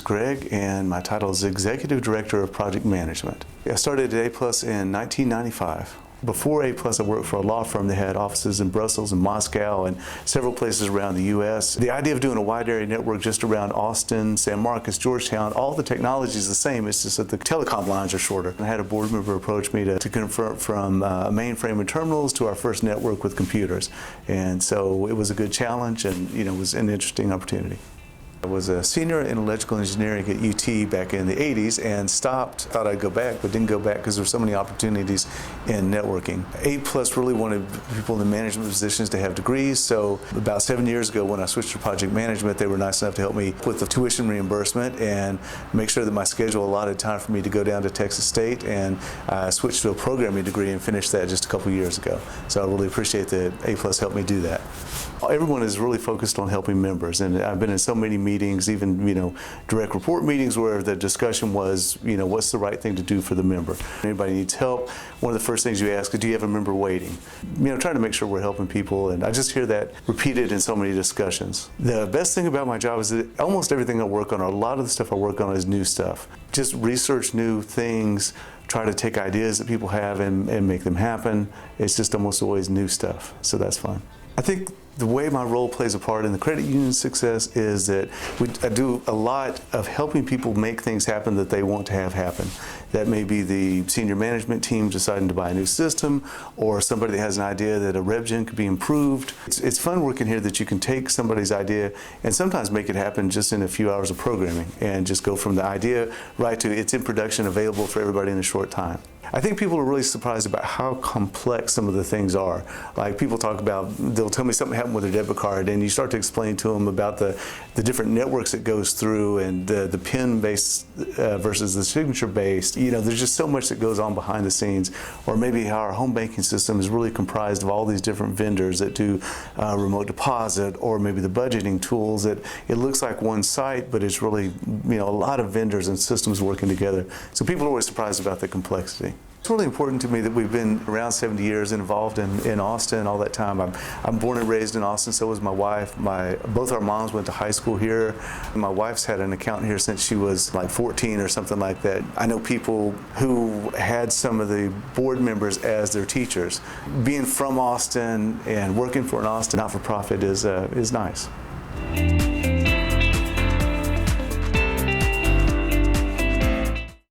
Greg, and my title is Executive Director of Project Management. I started at A+ in 1995. Before A+, I worked for a law firm that had offices in Brussels and Moscow and several places around the U.S. The idea of doing a wide area network just around Austin, San Marcos, Georgetown, all the technology is the same, it's just that the telecom lines are shorter. I had a board member approach me to convert from mainframe and terminals to our first network with computers. And so it was a good challenge, and it was an interesting opportunity. I was a senior in electrical engineering at UT back in the 80s and stopped. Thought I'd go back, but didn't go back because there were so many opportunities in networking. A+ really wanted people in the management positions to have degrees, so about 7 years ago when I switched to project management, they were nice enough to help me with the tuition reimbursement and make sure that my schedule allotted time for me to go down to Texas State, and I switched to a programming degree and finished that just a couple years ago. So I really appreciate that A+ helped me do that. Everyone is really focused on helping members, and I've been in so many meetings, even direct report meetings, where the discussion was, what's the right thing to do for the member. If anybody needs help, one of the first things you ask is, do you have a member waiting? Trying to make sure we're helping people, and I just hear that repeated in so many discussions. The best thing about my job is that almost everything I work on, or a lot of the stuff I work on, is new stuff. Just research new things, try to take ideas that people have and make them happen. It's just almost always new stuff, so that's fun. I think the way my role plays a part in the credit union's success is that I do a lot of helping people make things happen that they want to have happen. That may be the senior management team deciding to buy a new system, or somebody that has an idea that a RevGen could be improved. It's fun working here that you can take somebody's idea and sometimes make it happen just in a few hours of programming, and just go from the idea right to it's in production, available for everybody in a short time. I think people are really surprised about how complex some of the things are. Like, people talk about, they'll tell me something happened with their debit card, and you start to explain to them about the different networks it goes through, and the PIN-based versus the signature-based. There's just so much that goes on behind the scenes. Or maybe how our home banking system is really comprised of all these different vendors that do remote deposit, or maybe the budgeting tools that it looks like one site, but it's really a lot of vendors and systems working together. So people are always surprised about the complexity. It's really important to me that we've been around 70 years and involved in Austin all that time. I'm born and raised in Austin, so was my wife. Both our moms went to high school here. My wife's had an account here since she was like 14 or something like that. I know people who had some of the board members as their teachers. Being from Austin and working for an Austin not-for-profit is nice.